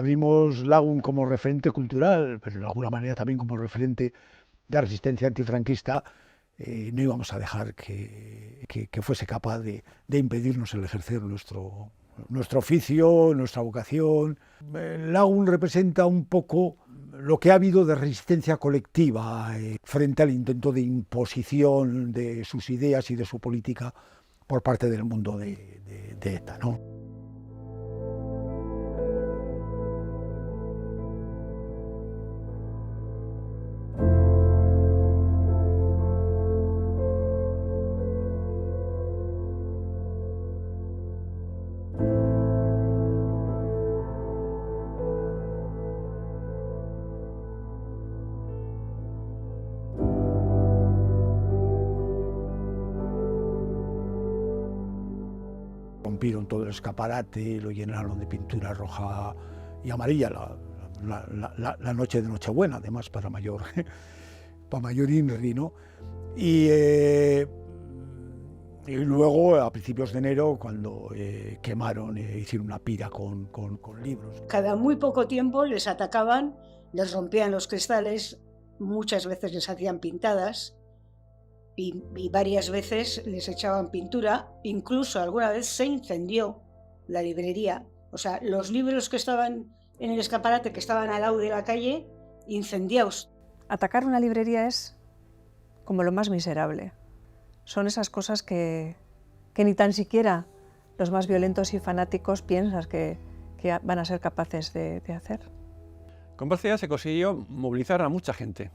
Vimos Lagún como referente cultural, pero de alguna manera también como referente de resistencia antifranquista. No íbamos a dejar que fuese capaz de impedirnos el ejercer nuestro oficio, nuestra vocación. Lagún representa un poco lo que ha habido de resistencia colectiva frente al intento de imposición de sus ideas y de su política por parte del mundo de ETA, ¿no? Rompieron todo el escaparate, lo llenaron de pintura roja y amarilla la noche de Nochebuena, además, para mayor INRI, ¿no? Y, y luego, a principios de enero, cuando quemaron, hicieron una pira con libros. Cada muy poco tiempo les atacaban, les rompían los cristales, muchas veces les hacían pintadas y varias veces les echaban pintura, incluso alguna vez se incendió la librería. O sea, los libros que estaban en el escaparate, que estaban al lado de la calle, incendiados. Atacar una librería es como lo más miserable. Son esas cosas que ni tan siquiera los más violentos y fanáticos piensas que van a ser capaces de hacer. Con Barcelona se consiguió movilizar a mucha gente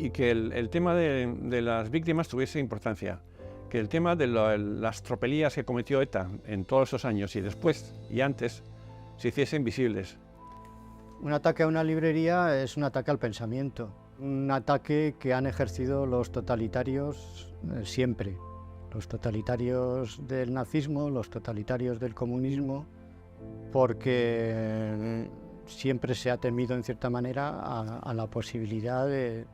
y que el tema de las víctimas tuviese importancia, que el tema de las tropelías que cometió ETA en todos esos años y después y antes se hiciesen visibles. Un ataque a una librería es un ataque al pensamiento, un ataque que han ejercido los totalitarios siempre. Los totalitarios del nazismo, los totalitarios del comunismo, porque siempre se ha temido en cierta manera a la posibilidad de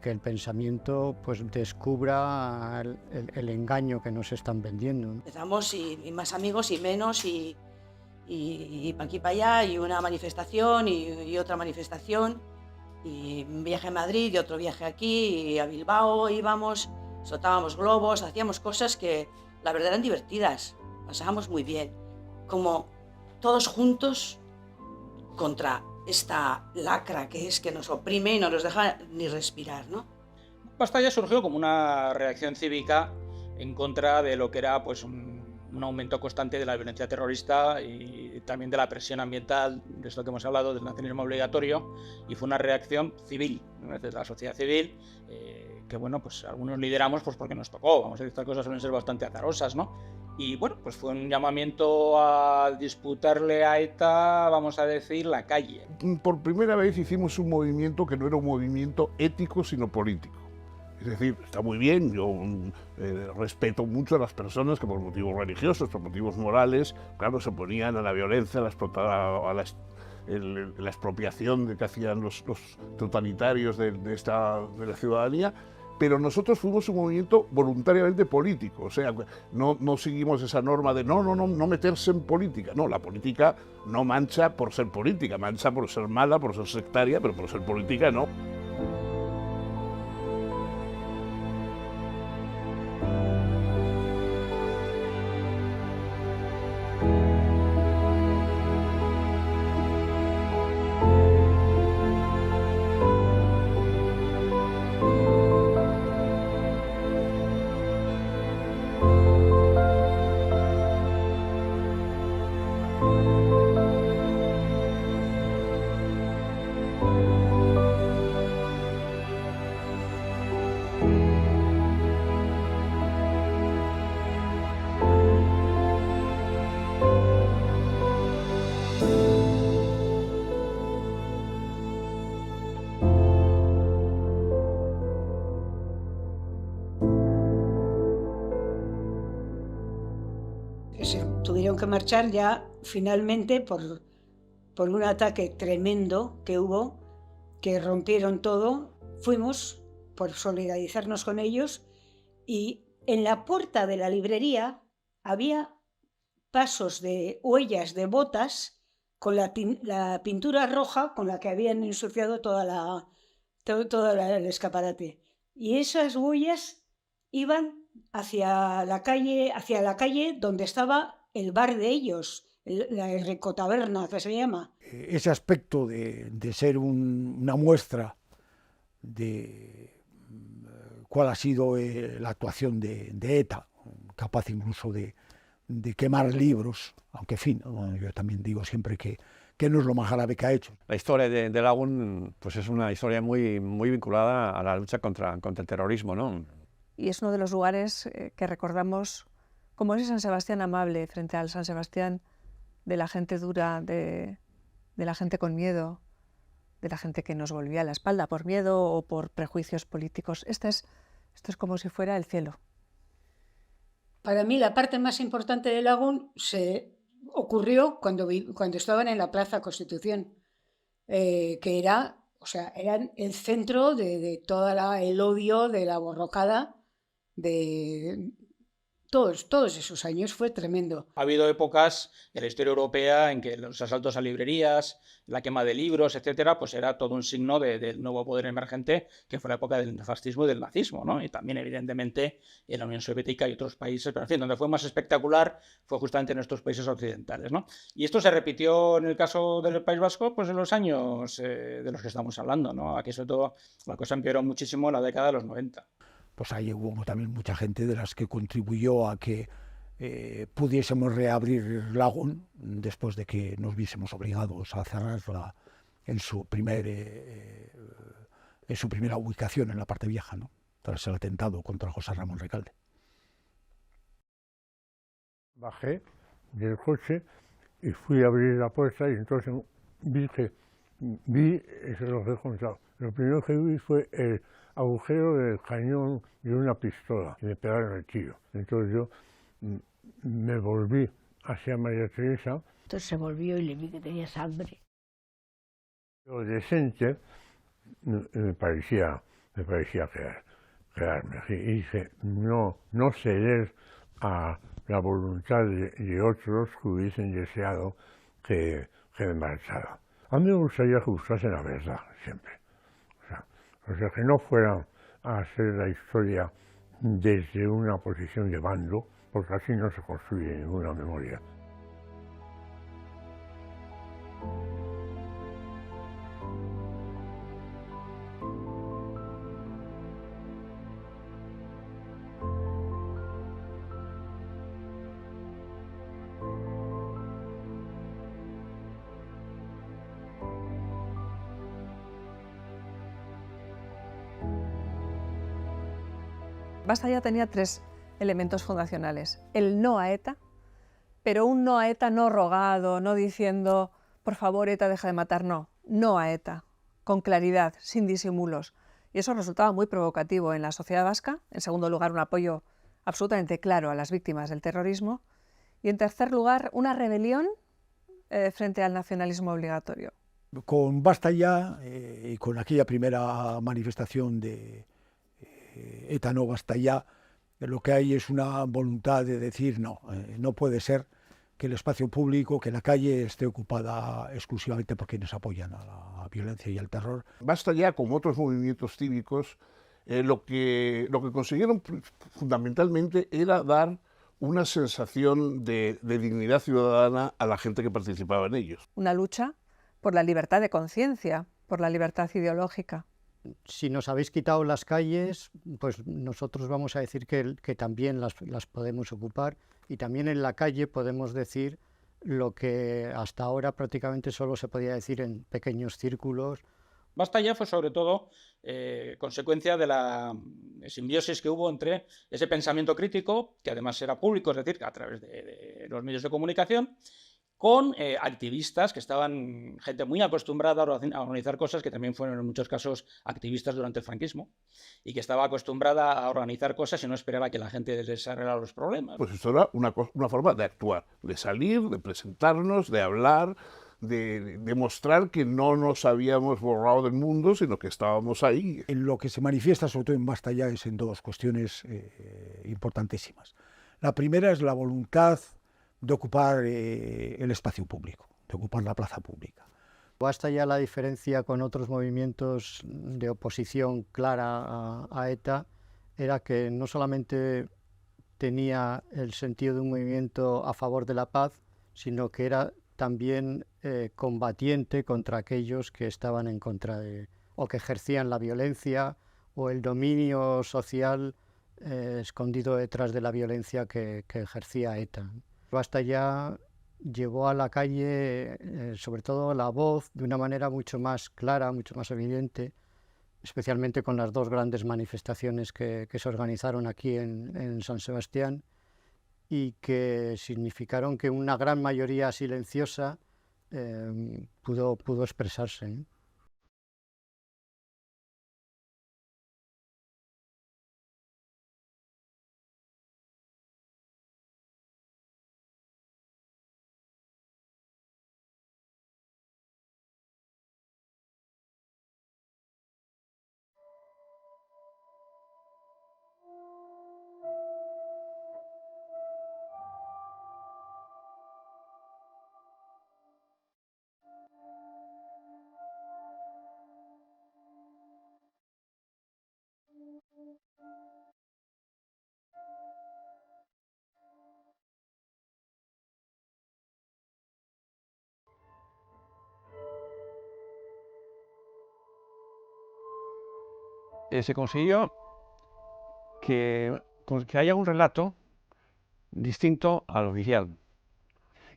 que el pensamiento pues descubra el engaño que nos están vendiendo. Empezamos y más amigos y menos y para aquí para allá y una manifestación y otra manifestación y un viaje a Madrid y otro viaje aquí y a Bilbao íbamos, soltábamos globos, hacíamos cosas que la verdad eran divertidas, pasábamos muy bien, como todos juntos contra esta lacra que es que nos oprime y no nos deja ni respirar, ¿no? Bastalla surgió como una reacción cívica en contra de lo que era pues un aumento constante de la violencia terrorista y también de la presión ambiental, de esto que hemos hablado, del nacionalismo obligatorio, y fue una reacción civil, de la sociedad civil, que bueno, pues algunos lideramos pues porque nos tocó, vamos a decir, estas cosas suelen ser bastante azarosas, ¿no? Y bueno, pues fue un llamamiento a disputarle a ETA, vamos a decir, la calle. Por primera vez hicimos un movimiento que no era un movimiento ético, sino político. Es decir, está muy bien, yo respeto mucho a las personas que por motivos religiosos, por motivos morales, claro, se oponían a la violencia, a la expropiación que hacían los totalitarios de la ciudadanía, pero nosotros fuimos un movimiento voluntariamente político, o sea, no seguimos esa norma de no meterse en política. No, la política no mancha por ser política, mancha por ser mala, por ser sectaria, pero por ser política no. Se tuvieron que marchar ya finalmente por un ataque tremendo que hubo, que rompieron todo. Fuimos por solidarizarnos con ellos y en la puerta de la librería había pasos de huellas de botas con la pintura roja con la que habían ensuciado todo el escaparate. Y esas huellas iban hacia la calle donde estaba el bar de ellos, la Recotaberna, que se llama. Ese aspecto de ser una muestra de cuál ha sido la actuación de ETA, capaz incluso de quemar libros, aunque en fin, yo también digo siempre que no es lo más grave que ha hecho. La historia de Lagún pues es una historia muy vinculada a la lucha contra el terrorismo, ¿no? Y es uno de los lugares que recordamos como ese San Sebastián amable frente al San Sebastián de la gente dura, de la gente con miedo, de la gente que nos volvía la espalda por miedo o por prejuicios políticos. Esto es como si fuera el cielo. Para mí la parte más importante de Lagún se ocurrió cuando estaban en la Plaza Constitución, que eran el centro de todo el odio, de la borrocada, de todos esos años. Fue tremendo. Ha habido épocas en la historia europea en que los asaltos a librerías, la quema de libros, etcétera, pues era todo un signo del nuevo poder emergente, que fue la época del fascismo y del nazismo, ¿no? Y también, evidentemente, en la Unión Soviética y otros países, pero en fin, donde fue más espectacular fue justamente en estos países occidentales, ¿no? Y esto se repitió en el caso del País Vasco, pues en los años de los que estamos hablando, ¿no? Aquí, sobre todo, la cosa empeoró muchísimo en la década de los 90. Pues ahí hubo también mucha gente de las que contribuyó a que pudiésemos reabrir Lagún después de que nos viésemos obligados a cerrarla en su primera ubicación en la parte vieja, ¿no? Tras el atentado contra José Ramón Recalde. Bajé del coche y fui a abrir la puerta y entonces vi, eso lo he contado, lo primero que vi fue el agujero del cañón de una pistola y me pegaron el tiro. Entonces yo me volví hacia María Teresa. Entonces se volvió y le vi que tenía sangre. Lo decente me parecía quedarme así. Y dije, no ceder a la voluntad de otros que hubiesen deseado que me marchara. A mí me gustaría que buscasen la verdad siempre. O sea, que no fueran a hacer la historia desde una posición de bando, porque así no se construye ninguna memoria. Basta Ya tenía 3 elementos fundacionales. El no a ETA, pero un no a ETA no rogado, no diciendo, por favor, ETA deja de matar, no a ETA, con claridad, sin disimulos. Y eso resultaba muy provocativo en la sociedad vasca. En segundo lugar, un apoyo absolutamente claro a las víctimas del terrorismo. Y en tercer lugar, una rebelión frente al nacionalismo obligatorio. Con Basta Ya y con aquella primera manifestación de ETA no basta ya, lo que hay es una voluntad de decir no puede ser que el espacio público, que la calle esté ocupada exclusivamente por quienes apoyan a la violencia y al terror. Basta Ya, como otros movimientos cívicos, lo que consiguieron fundamentalmente era dar una sensación de dignidad ciudadana a la gente que participaba en ellos. Una lucha por la libertad de conciencia, por la libertad ideológica. Si nos habéis quitado las calles, pues nosotros vamos a decir que también las podemos ocupar, y también en la calle podemos decir lo que hasta ahora prácticamente solo se podía decir en pequeños círculos. Basta Ya fue sobre todo consecuencia de la simbiosis que hubo entre ese pensamiento crítico, que además era público, es decir, a través de los medios de comunicación, con activistas que estaban, gente muy acostumbrada a organizar cosas, que también fueron en muchos casos activistas durante el franquismo, y que estaba acostumbrada a organizar cosas y no esperaba que la gente les arreglara los problemas. Pues esto era una forma de actuar, de salir, de presentarnos, de hablar, de demostrar que no nos habíamos borrado del mundo, sino que estábamos ahí. En lo que se manifiesta, sobre todo en Basta Ya, es en 2 cuestiones importantísimas. La primera es la voluntad de ocupar el espacio público. ocupar la plaza pública. Basta ya la diferencia con otros movimientos de oposición clara a ETA, era que no solamente tenía el sentido de un movimiento a favor de la paz, sino que era también combatiente contra aquellos que estaban en contra de, o que ejercían la violencia o el dominio social escondido detrás de la violencia que ejercía ETA. Basta ya llevó a la calle, sobre todo la voz, de una manera mucho más clara, mucho más evidente, especialmente con las dos grandes manifestaciones que se organizaron aquí en San Sebastián y que significaron que una gran mayoría silenciosa pudo expresarse, ¿eh? Se consiguió que haya un relato distinto al oficial.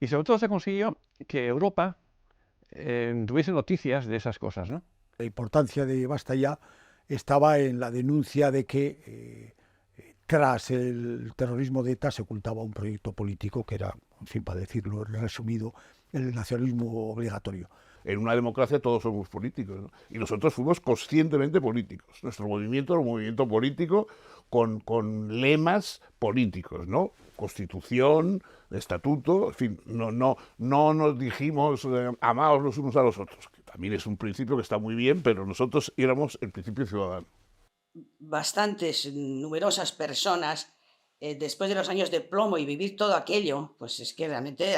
Y sobre todo se consiguió que Europa tuviese noticias de esas cosas, ¿no? La importancia de Basta Ya estaba en la denuncia de que tras el terrorismo de ETA se ocultaba un proyecto político que era, en fin, para decirlo resumido, el nacionalismo obligatorio. En una democracia todos somos políticos, ¿no? Y nosotros fuimos conscientemente políticos. Nuestro movimiento era un movimiento político con lemas políticos, ¿no? Constitución, estatuto, en fin, no nos dijimos amaos los unos a los otros, que también es un principio que está muy bien, pero nosotros éramos el principio ciudadano. Bastantes, numerosas personas, después de los años de plomo y vivir todo aquello, pues es que realmente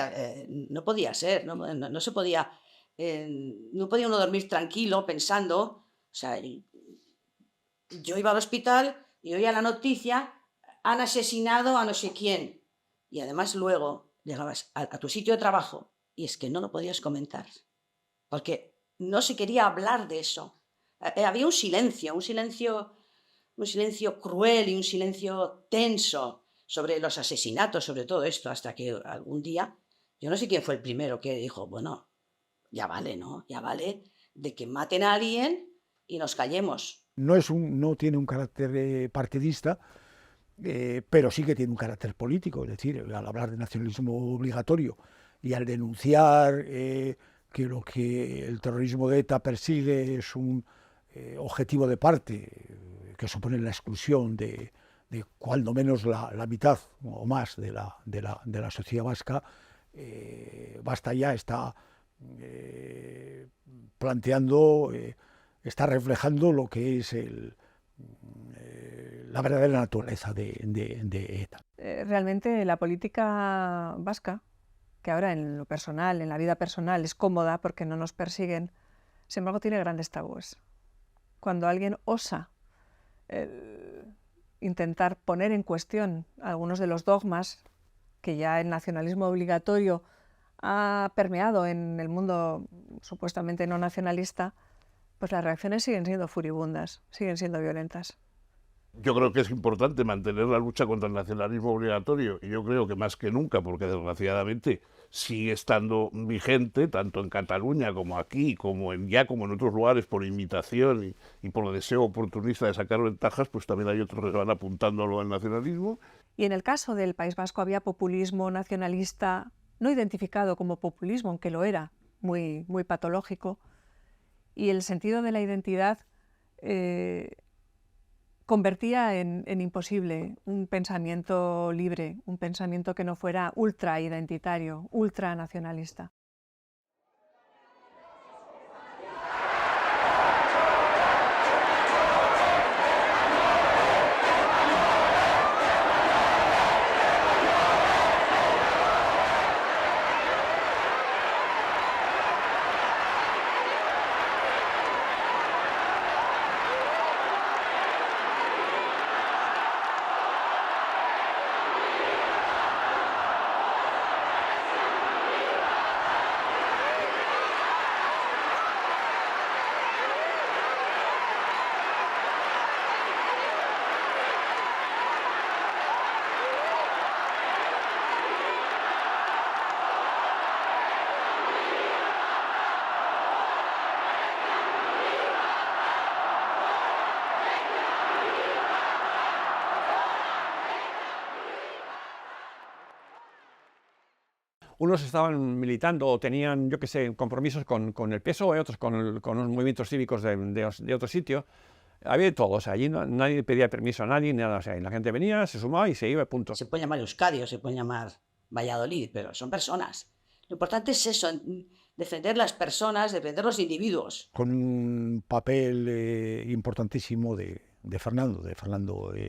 no podía ser, no se podía, no podía uno dormir tranquilo pensando, o sea, yo iba al hospital y oía la noticia, han asesinado a no sé quién, y además luego llegabas a tu sitio de trabajo y es que no lo podías comentar, porque no se quería hablar de eso. Había un silencio cruel y un silencio tenso sobre los asesinatos, sobre todo esto, hasta que algún día, yo no sé quién fue el primero que dijo, bueno, ya vale, ¿no? Ya vale de que maten a alguien y nos callemos. No tiene un carácter partidista, pero sí que tiene un carácter político, es decir, al hablar de nacionalismo obligatorio y al denunciar que lo que el terrorismo de ETA persigue es un objetivo de parte que supone la exclusión de cuando menos la mitad o más de la sociedad vasca. Basta Ya está planteando, está reflejando lo que es la verdadera naturaleza de ETA. Realmente la política vasca, que ahora en lo personal, en la vida personal, es cómoda porque no nos persiguen, sin embargo tiene grandes tabúes. Cuando alguien osa intentar poner en cuestión algunos de los dogmas que ya el nacionalismo obligatorio ha permeado en el mundo supuestamente no nacionalista, pues las reacciones siguen siendo furibundas, siguen siendo violentas. Yo creo que es importante mantener la lucha contra el nacionalismo obligatorio, y yo creo que más que nunca, porque desgraciadamente sigue estando vigente, tanto en Cataluña como aquí, como en otros lugares, por imitación y por deseo oportunista de sacar ventajas, pues también hay otros que van apuntándolo al nacionalismo. Y en el caso del País Vasco había populismo nacionalista, no identificado como populismo, aunque lo era, muy, muy patológico, y el sentido de la identidad convertía en imposible un pensamiento libre, un pensamiento que no fuera ultra identitario, ultra nacionalista. unos estaban militando o tenían, yo qué sé, compromisos con el PSOE, otros con los movimientos cívicos de otro sitio. Había de todo, o sea, allí nadie pedía permiso a nadie, nada, o sea, y la gente venía, se sumaba y se iba, punto. Se puede llamar Euskadi o se puede llamar Valladolid, pero son personas. Lo importante es eso, defender las personas, defender los individuos. Con un papel importantísimo de Fernando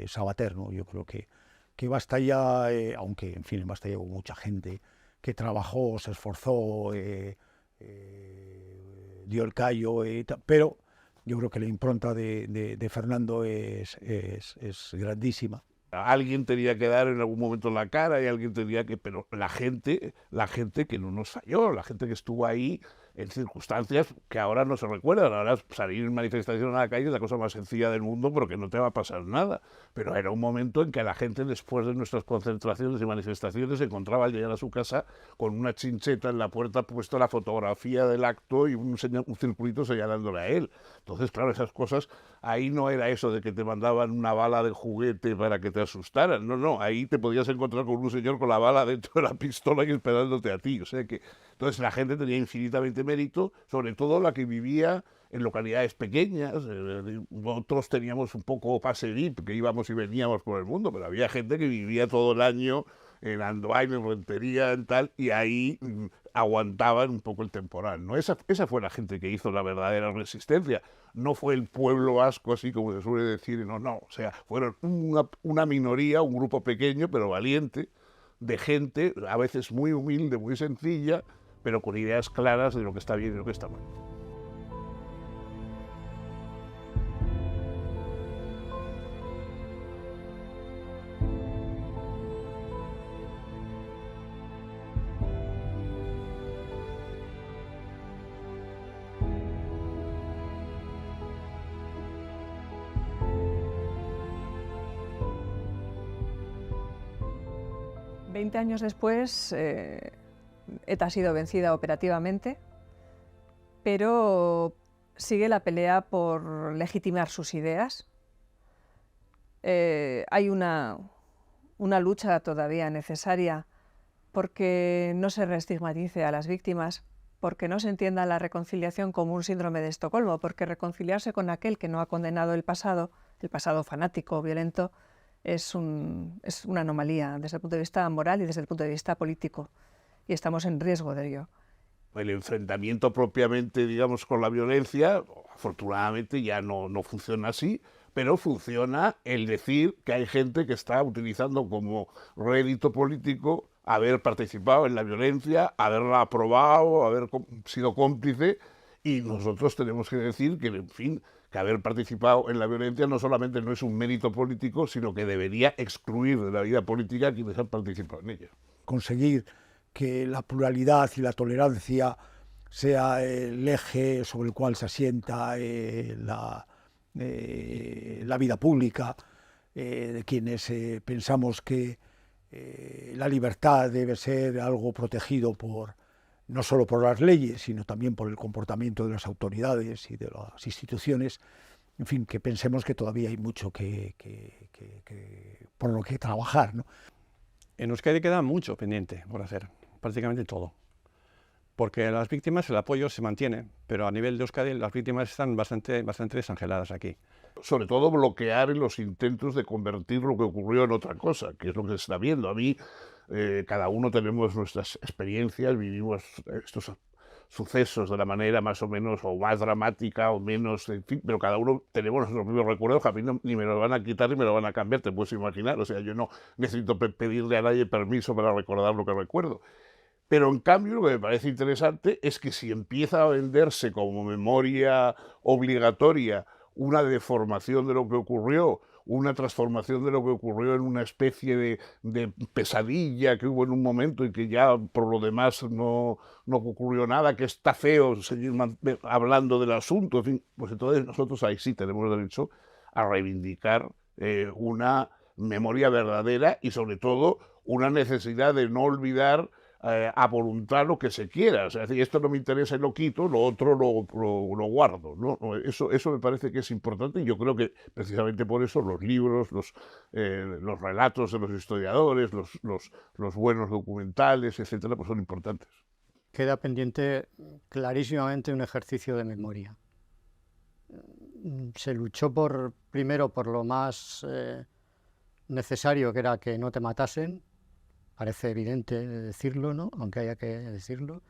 Savater, ¿no? Yo creo que basta ya, aunque en fin, en Basta ya hubo mucha gente que trabajó, se esforzó, dio el callo, pero yo creo que la impronta de Fernando es grandísima. Alguien tenía que dar en algún momento la cara y alguien tenía que... Pero la gente que no nos falló, la gente que estuvo ahí en circunstancias que ahora no se recuerdan. Ahora salir en manifestación a la calle es la cosa más sencilla del mundo porque no te va a pasar nada. Pero era un momento en que la gente, después de nuestras concentraciones y manifestaciones, se encontraba al llegar a su casa con una chincheta en la puerta, puesto la fotografía del acto y un circulito señalándole a él. Entonces, claro, esas cosas, ahí no era eso de que te mandaban una bala de juguete para que te asustaran. No, ahí te podías encontrar con un señor con la bala dentro de la pistola y esperándote a ti. O sea que, entonces la gente tenía infinitamente mérito, sobre todo la que vivía en localidades pequeñas. Nosotros teníamos un poco pase VIP, que íbamos y veníamos por el mundo, pero había gente que vivía todo el año en Andoain, en Rentería, en tal, y ahí aguantaban un poco el temporal, ¿no? Esa fue la gente que hizo la verdadera resistencia. No fue el pueblo vasco, así como se suele decir, no, o sea, fueron una minoría, un grupo pequeño, pero valiente, de gente, a veces muy humilde, muy sencilla, pero con ideas claras de lo que está bien y lo que está mal. Veinte años después, ETA ha sido vencida operativamente, pero sigue la pelea por legitimar sus ideas. Hay una lucha todavía necesaria porque no se reestigmatice a las víctimas, porque no se entienda la reconciliación como un síndrome de Estocolmo, porque reconciliarse con aquel que no ha condenado el pasado fanático, violento, es una anomalía desde el punto de vista moral y desde el punto de vista político, y estamos en riesgo de ello. El enfrentamiento propiamente, digamos, con la violencia, afortunadamente ya no funciona así, pero funciona el decir que hay gente que está utilizando como rédito político haber participado en la violencia, haberla aprobado, haber sido cómplice, y nosotros tenemos que decir que, en fin, que haber participado en la violencia no solamente no es un mérito político, sino que debería excluir de la vida política a quienes han participado en ella. Conseguir que la pluralidad y la tolerancia sea el eje sobre el cual se asienta la vida pública, de quienes pensamos que la libertad debe ser algo protegido no solo por las leyes, sino también por el comportamiento de las autoridades y de las instituciones. En fin, que pensemos que todavía hay mucho por lo que trabajar, ¿no? En Euskadi queda mucho pendiente por hacer, prácticamente todo. Porque a las víctimas el apoyo se mantiene, pero a nivel de Euskadi las víctimas están bastante desangeladas aquí. Sobre todo bloquear los intentos de convertir lo que ocurrió en otra cosa, que es lo que se está viendo. A mí, cada uno tenemos nuestras experiencias, vivimos estos sucesos de la manera más o menos, o más dramática, o menos, en fin, pero cada uno tenemos nuestros propios recuerdos, que a mí ni me lo van a quitar ni me lo van a cambiar, te puedes imaginar. O sea, yo no necesito pedirle a nadie permiso para recordar lo que recuerdo. Pero en cambio, lo que me parece interesante es que si empieza a venderse como memoria obligatoria una deformación de lo que ocurrió, una transformación de lo que ocurrió en una especie de pesadilla que hubo en un momento y que ya por lo demás no ocurrió nada, que está feo seguir hablando del asunto, en fin, pues entonces nosotros ahí sí tenemos derecho a reivindicar una memoria verdadera y sobre todo una necesidad de no olvidar a voluntad lo que se quiera. O sea, es decir, esto no me interesa y lo quito, lo otro lo guardo, ¿no? Eso me parece que es importante, y yo creo que precisamente por eso los libros, los relatos de los historiadores, los buenos documentales, etcétera, pues son importantes. Queda pendiente clarísimamente un ejercicio de memoria. Se luchó primero por lo más necesario, que era que no te matasen. Parece evidente decirlo, ¿no? Aunque haya que decirlo.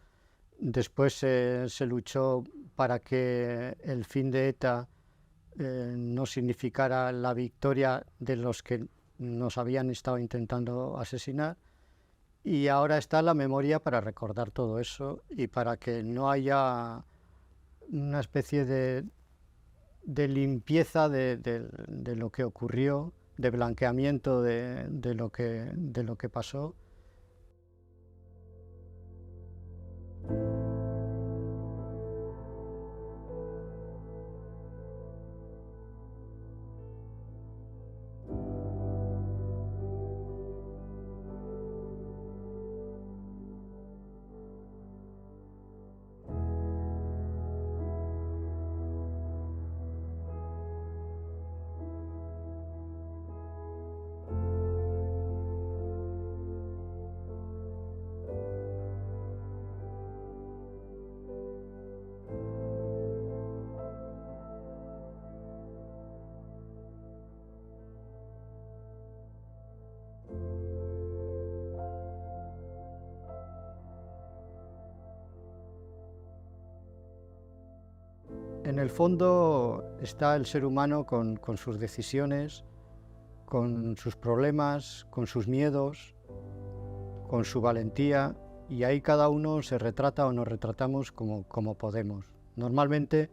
Después se luchó para que el fin de ETA no significara la victoria de los que nos habían estado intentando asesinar. Y ahora está la memoria para recordar todo eso y para que no haya una especie de limpieza de lo que ocurrió, de blanqueamiento de lo que pasó. En el fondo está el ser humano con sus decisiones, con sus problemas, con sus miedos, con su valentía, y ahí cada uno se retrata o nos retratamos como podemos. Normalmente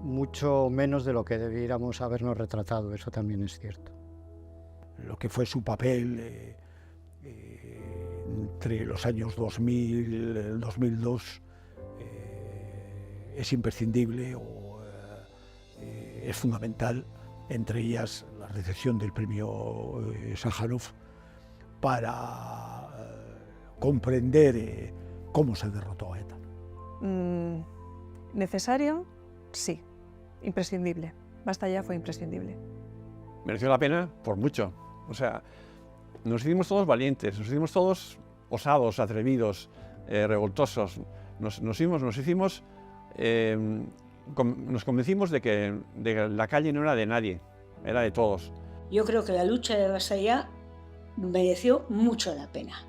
mucho menos de lo que debiéramos habernos retratado, eso también es cierto. Lo que fue su papel entre los años 2000 y el 2002 es imprescindible es fundamental, entre ellas la recepción del premio Sájarov para comprender cómo se derrotó a ETA. ¿Necesario? Sí. Imprescindible. Basta ya fue imprescindible. Mereció la pena por mucho. O sea, nos hicimos todos valientes, nos hicimos todos osados, atrevidos, revoltosos. Nos convencimos de que la calle no era de nadie, era de todos. Yo creo que la lucha de Vasallá mereció mucho la pena,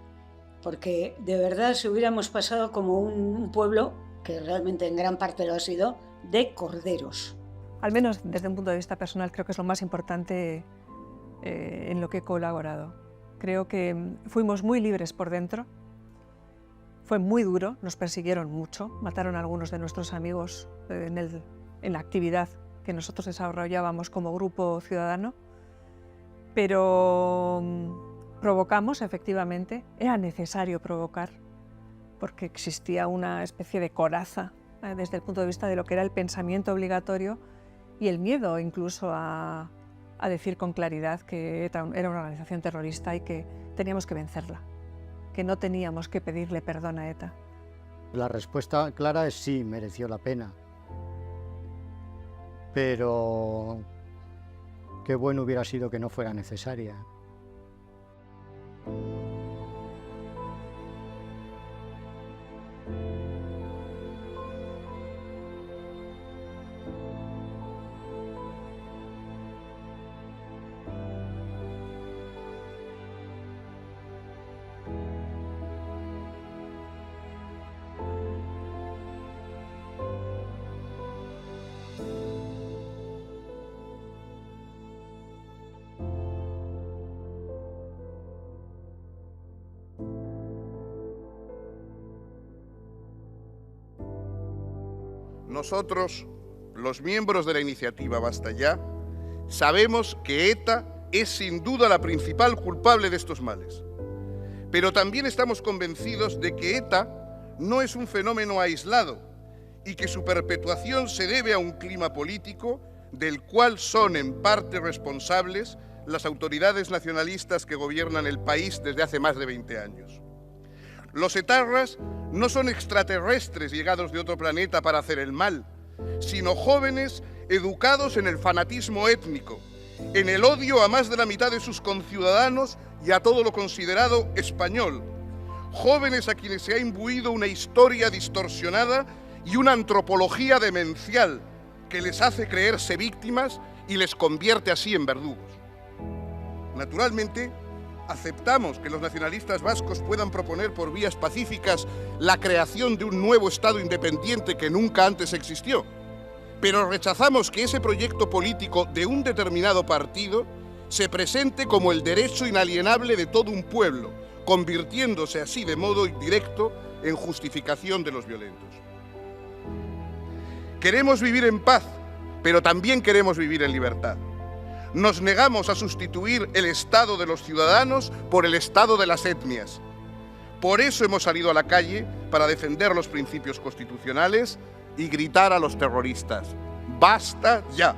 porque de verdad si hubiéramos pasado como un pueblo, que realmente en gran parte lo ha sido, de corderos. Al menos desde un punto de vista personal creo que es lo más importante en lo que he colaborado. Creo que fuimos muy libres por dentro. Fue muy duro, nos persiguieron mucho, mataron a algunos de nuestros amigos en la actividad que nosotros desarrollábamos como grupo ciudadano, pero provocamos efectivamente, era necesario provocar, porque existía una especie de coraza desde el punto de vista de lo que era el pensamiento obligatorio y el miedo incluso a decir con claridad que ETA era una organización terrorista y que teníamos que vencerla, que no teníamos que pedirle perdón a ETA. La respuesta clara es sí, mereció la pena. Pero qué bueno hubiera sido que no fuera necesaria. Nosotros, los miembros de la iniciativa Basta Ya, sabemos que ETA es sin duda la principal culpable de estos males. Pero también estamos convencidos de que ETA no es un fenómeno aislado y que su perpetuación se debe a un clima político del cual son en parte responsables las autoridades nacionalistas que gobiernan el país desde hace más de 20 años. Los etarras no son extraterrestres llegados de otro planeta para hacer el mal, sino jóvenes educados en el fanatismo étnico, en el odio a más de la mitad de sus conciudadanos y a todo lo considerado español. Jóvenes a quienes se ha imbuido una historia distorsionada y una antropología demencial que les hace creerse víctimas y les convierte así en verdugos. Naturalmente, aceptamos que los nacionalistas vascos puedan proponer por vías pacíficas la creación de un nuevo Estado independiente que nunca antes existió, pero rechazamos que ese proyecto político de un determinado partido se presente como el derecho inalienable de todo un pueblo, convirtiéndose así de modo indirecto en justificación de los violentos. Queremos vivir en paz, pero también queremos vivir en libertad. Nos negamos a sustituir el Estado de los ciudadanos por el Estado de las etnias. Por eso hemos salido a la calle para defender los principios constitucionales y gritar a los terroristas: ¡basta ya!